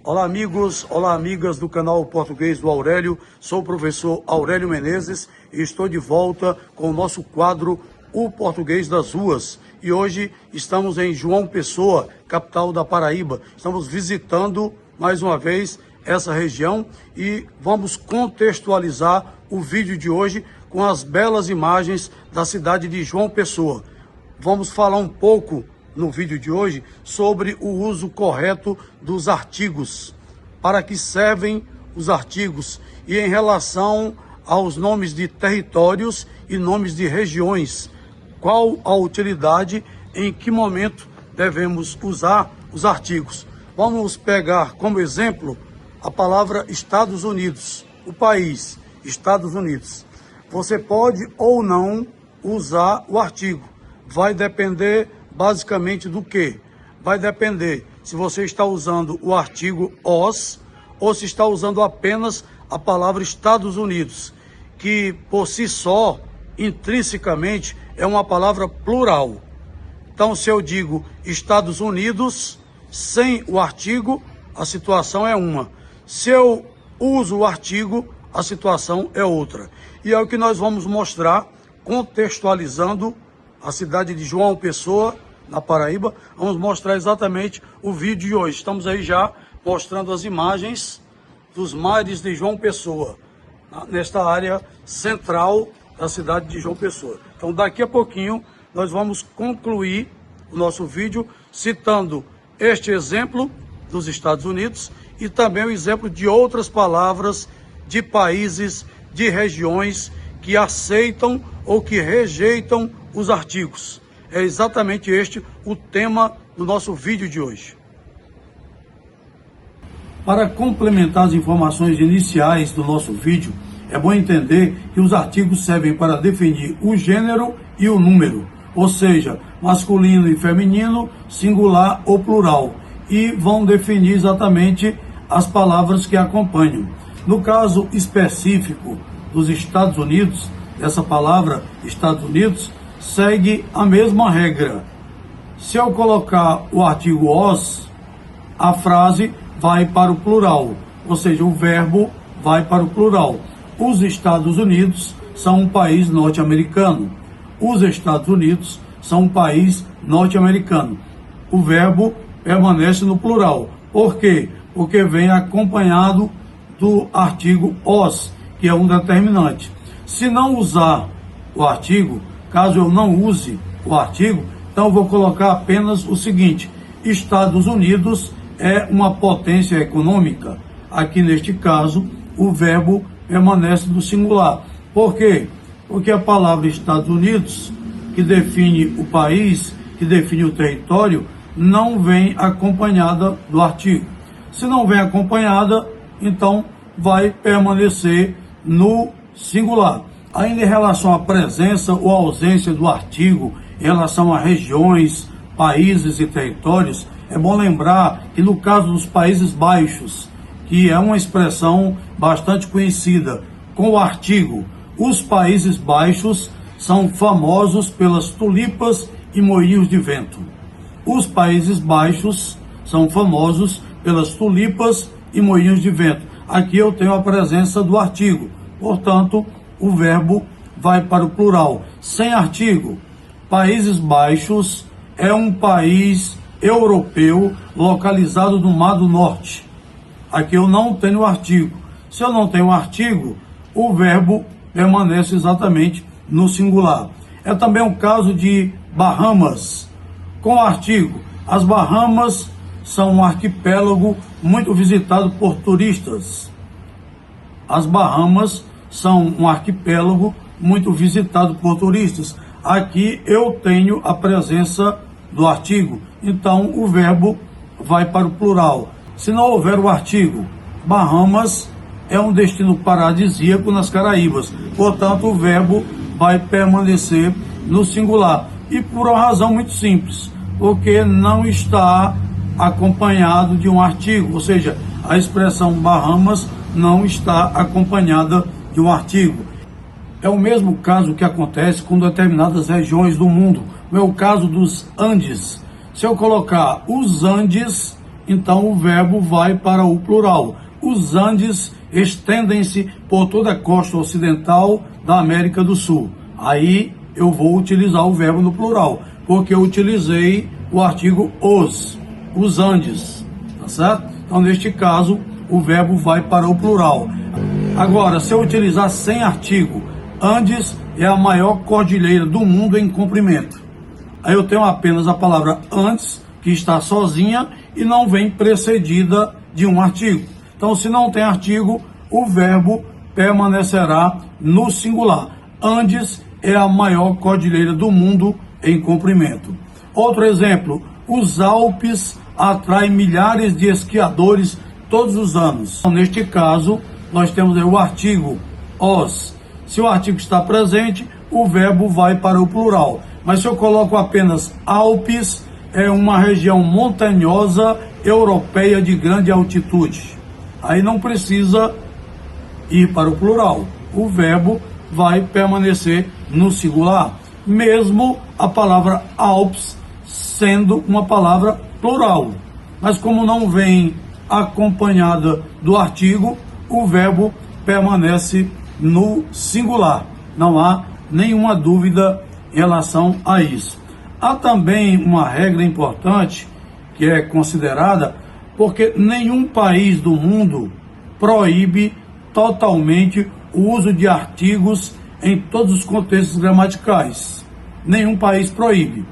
Olá amigos, olá amigas do canal Português do Aurélio, sou o professor Aurélio Menezes e estou de volta com o nosso quadro O Português das Ruas. E hoje estamos em João Pessoa, capital da Paraíba. Estamos visitando mais uma vez essa região e vamos contextualizar o vídeo de hoje com as belas imagens da cidade de João Pessoa. Vamos falar um pouco no vídeo de hoje sobre o uso correto dos artigos, para que servem os artigos e em relação aos nomes de territórios e nomes de regiões, qual a utilidade, em que momento devemos usar os artigos. Vamos pegar como exemplo a palavra Estados Unidos, o país, Estados Unidos. Você pode ou não usar o artigo, vai depender basicamente do que? Vai depender se você está usando o artigo os ou se está usando apenas a palavra Estados Unidos, que por si só, intrinsecamente, é uma palavra plural. Então, se eu digo Estados Unidos, sem o artigo, a situação é uma. Se eu uso o artigo, a situação é outra. E é o que nós vamos mostrar, contextualizando a cidade de João Pessoa, na Paraíba. Vamos mostrar exatamente o vídeo de hoje. Estamos aí já mostrando as imagens dos mares de João Pessoa, nesta área central da cidade de João Pessoa. Então daqui a pouquinho nós vamos concluir o nosso vídeo citando este exemplo dos Estados Unidos e também o exemplo de outras palavras de países, de regiões que aceitam ou que rejeitam os artigos. É exatamente este o tema do nosso vídeo de hoje. Para complementar as informações iniciais do nosso vídeo, é bom entender que os artigos servem para definir o gênero e o número, ou seja, masculino e feminino, singular ou plural, e vão definir exatamente as palavras que acompanham. No caso específico dos Estados Unidos, essa palavra Estados Unidos segue a mesma regra. Se eu colocar o artigo os, a frase vai para o plural, ou seja, o verbo vai para o plural. Os Estados Unidos são um país norte-americano. Os Estados Unidos são um país norte-americano. O verbo permanece no plural. Por quê? Porque vem acompanhado do artigo os, que é um determinante. Se não usar o artigo, caso eu não use o artigo, então eu vou colocar apenas o seguinte: Estados Unidos é uma potência econômica. Aqui neste caso, o verbo permanece no singular. Por quê? Porque a palavra Estados Unidos, que define o país, que define o território, não vem acompanhada do artigo. Se não vem acompanhada, então vai permanecer no singular. Ainda em relação à presença ou ausência do artigo em relação a regiões, países e territórios, é bom lembrar que no caso dos Países Baixos, que é uma expressão bastante conhecida, com o artigo, os Países Baixos são famosos pelas tulipas e moinhos de vento. Os Países Baixos são famosos pelas tulipas e moinhos de vento. Aqui eu tenho a presença do artigo, portanto, o verbo vai para o plural. Sem artigo, Países Baixos é um país europeu localizado no Mar do Norte. Aqui eu não tenho artigo. Se eu não tenho artigo, o verbo permanece exatamente no singular. É também o caso de Bahamas, com artigo. As Bahamas são um arquipélago muito visitado por turistas. As Bahamas são um arquipélago muito visitado por turistas. Aqui eu tenho a presença do artigo, então o verbo vai para o plural. Se não houver o artigo, Bahamas é um destino paradisíaco nas Caraíbas, portanto o verbo vai permanecer no singular. E por uma razão muito simples, porque não está acompanhado de um artigo, ou seja, a expressão Bahamas não está acompanhada de um artigo. É o mesmo caso que acontece com determinadas regiões do mundo. É o caso dos Andes. Se eu colocar os Andes então o verbo vai para o plural. Os Andes estendem-se por toda a costa ocidental da América do Sul. Aí eu vou utilizar o verbo no plural, porque eu utilizei o artigo os Andes, tá certo? Então, neste caso, o verbo vai para o plural. Agora, se eu utilizar sem artigo, Andes é a maior cordilheira do mundo em comprimento. Aí eu tenho apenas a palavra Andes, que está sozinha e não vem precedida de um artigo. Então, se não tem artigo, o verbo permanecerá no singular. Andes é a maior cordilheira do mundo em comprimento. Outro exemplo, os Alpes atraem milhares de esquiadores todos os anos. Então, neste caso, nós temos aí o artigo os. Se o artigo está presente, o verbo vai para o plural. Mas se eu coloco apenas Alpes, é uma região montanhosa europeia de grande altitude. Aí não precisa ir para o plural. O verbo vai permanecer no singular, mesmo a palavra Alpes sendo uma palavra plural. Mas como não vem acompanhada do artigo, o verbo permanece no singular. Não há nenhuma dúvida em relação a isso. Há também uma regra importante que é considerada, porque nenhum país do mundo proíbe totalmente o uso de artigos em todos os contextos gramaticais. Nenhum país proíbe.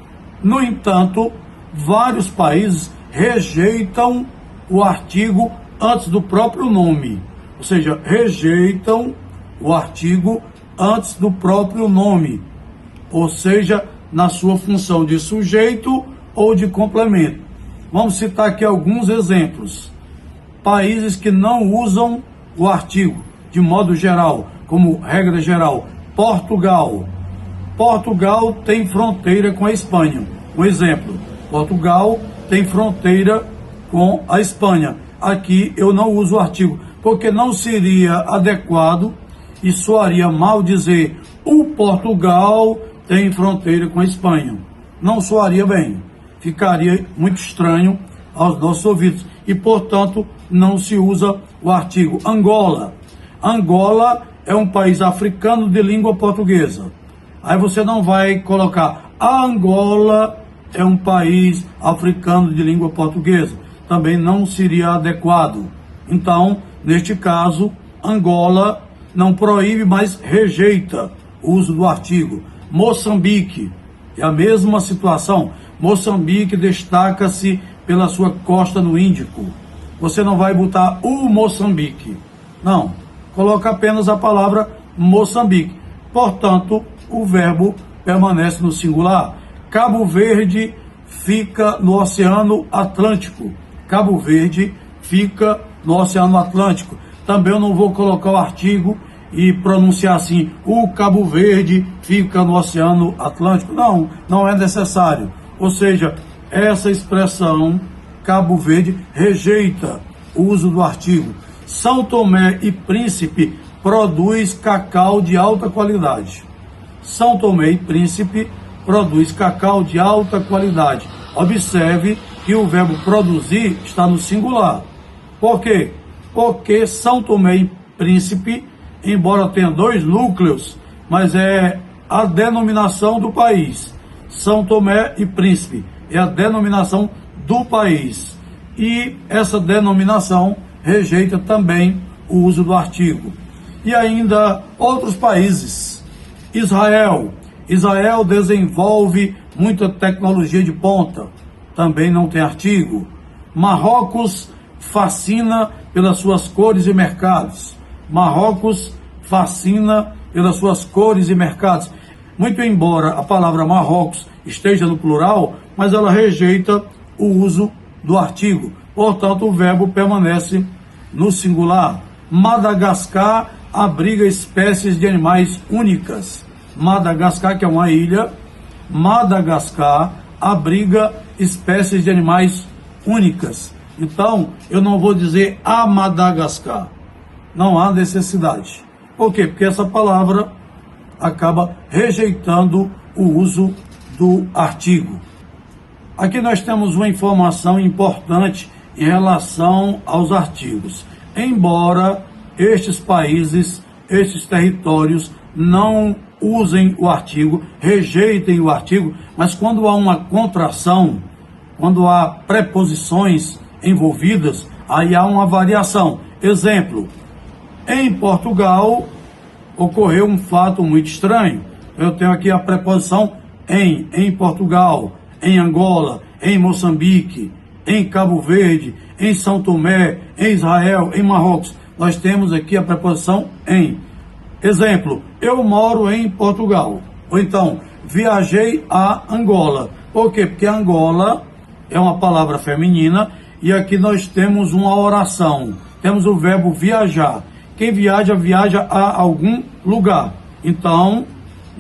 No entanto, vários países rejeitam o artigo antes do próprio nome. Ou seja, rejeitam o artigo antes do próprio nome. Ou seja, na sua função de sujeito ou de complemento. Vamos citar aqui alguns exemplos. Países que não usam o artigo, de modo geral, como regra geral. Portugal. Portugal tem fronteira com a Espanha. Um exemplo, Portugal tem fronteira com a Espanha. Aqui eu não uso o artigo, porque não seria adequado e soaria mal dizer o Portugal tem fronteira com a Espanha. Não soaria bem, ficaria muito estranho aos nossos ouvidos e, portanto, não se usa o artigo. Angola. Angola é um país africano de língua portuguesa. Aí você não vai colocar a Angola é um país africano de língua portuguesa. Também não seria adequado. Então, neste caso, Angola não proíbe, mas rejeita o uso do artigo. Moçambique é a mesma situação. Moçambique destaca-se pela sua costa no Índico. Você não vai botar o Moçambique. Não, coloca apenas a palavra Moçambique. Portanto, o verbo permanece no singular. Cabo Verde fica no Oceano Atlântico. Cabo Verde fica no Oceano Atlântico. Também eu não vou colocar o artigo e pronunciar assim, o Cabo Verde fica no Oceano Atlântico. Não, não é necessário. Ou seja, essa expressão, Cabo Verde, rejeita o uso do artigo. São Tomé e Príncipe produz cacau de alta qualidade. São Tomé e Príncipe produz cacau de alta qualidade. Observe que o verbo produzir está no singular. Por quê? Porque São Tomé e Príncipe, embora tenha dois núcleos, mas é a denominação do país. São Tomé e Príncipe é a denominação do país. E essa denominação rejeita também o uso do artigo. E ainda outros países. Israel. Israel desenvolve muita tecnologia de ponta. Também não tem artigo. Marrocos fascina pelas suas cores e mercados. Marrocos fascina pelas suas cores e mercados. Muito embora a palavra Marrocos esteja no plural, mas ela rejeita o uso do artigo. Portanto, o verbo permanece no singular. Madagascar abriga espécies de animais únicas. Madagascar, que é uma ilha, Madagascar abriga espécies de animais únicas. Então, eu não vou dizer a Madagascar. Não há necessidade. Por quê? Porque essa palavra acaba rejeitando o uso do artigo. Aqui nós temos uma informação importante em relação aos artigos. Embora estes países, estes territórios não usem o artigo, rejeitem o artigo, mas quando há uma contração, quando há preposições envolvidas, aí há uma variação. Exemplo, em Portugal ocorreu um fato muito estranho. Eu tenho aqui a preposição em Portugal, em Angola, em Moçambique, em Cabo Verde, em São Tomé, em Israel, em Marrocos. Nós temos aqui a preposição em. Exemplo, eu moro em Portugal. Ou então, viajei a Angola. Por quê? Porque Angola é uma palavra feminina e aqui nós temos uma oração. Temos o verbo viajar. Quem viaja, viaja a algum lugar. Então,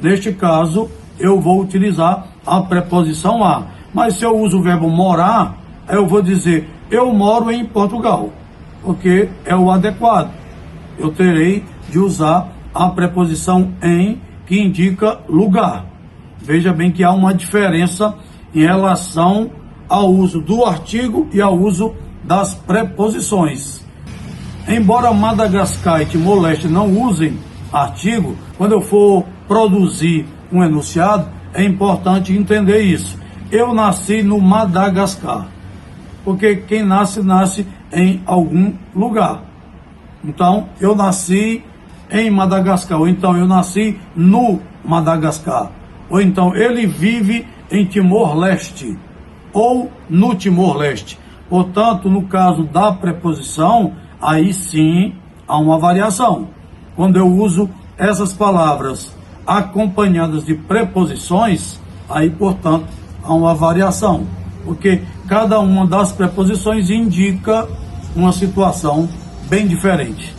neste caso, eu vou utilizar a preposição a. Mas se eu uso o verbo morar, eu vou dizer, eu moro em Portugal, porque é o adequado. Eu terei de usar a preposição em, que indica lugar. Veja bem que há uma diferença em relação ao uso do artigo e ao uso das preposições. Embora Madagascar e Timor-Leste não usem artigo, quando eu for produzir um enunciado, é importante entender isso. Eu nasci no Madagascar, porque quem nasce, nasce em algum lugar. Então, eu nasci em Madagascar, ou então eu nasci no Madagascar, ou então ele vive em Timor-Leste, ou no Timor-Leste. Portanto, no caso da preposição, aí sim há uma variação. Quando eu uso essas palavras acompanhadas de preposições, aí, portanto, há uma variação, porque cada uma das preposições indica uma situação bem diferente.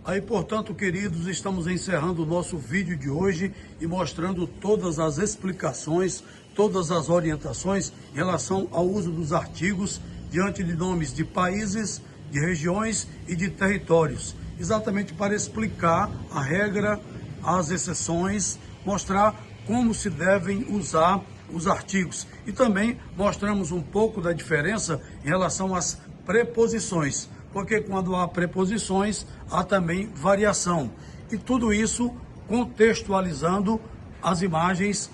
Aí, portanto, queridos, estamos encerrando o nosso vídeo de hoje e mostrando todas as explicações, todas as orientações em relação ao uso dos artigos diante de nomes de países, de regiões e de territórios, exatamente para explicar a regra, as exceções, mostrar como se devem usar os artigos. E também mostramos um pouco da diferença em relação às preposições, porque quando há preposições, há também variação. E tudo isso contextualizando as imagens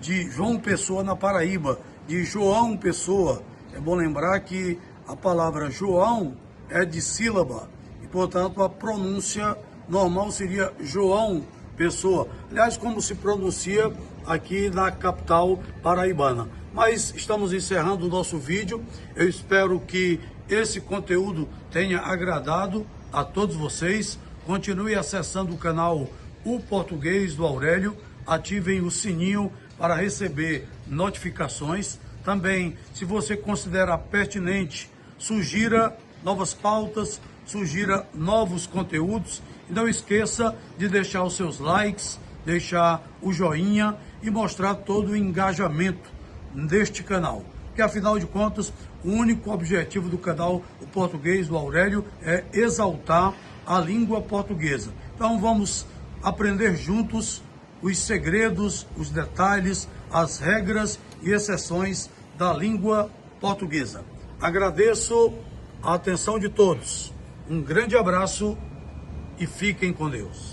de João Pessoa na Paraíba, de João Pessoa. É bom lembrar que a palavra João é de sílaba e, portanto, a pronúncia normal seria João Pessoa. Aliás, como se pronuncia aqui na capital paraibana. Mas estamos encerrando o nosso vídeo. Eu espero que esse conteúdo tenha agradado a todos vocês. Continue acessando o canal O Português do Aurélio. Ativem o sininho para receber notificações. Também, se você considera pertinente, sugira novas pautas, sugira novos conteúdos. E não esqueça de deixar os seus likes, deixar o joinha e mostrar todo o engajamento deste canal. Que afinal de contas, o único objetivo do canal O Português do Aurélio é exaltar a língua portuguesa. Então vamos aprender juntos os segredos, os detalhes, as regras e exceções da língua portuguesa. Agradeço a atenção de todos. Um grande abraço e fiquem com Deus.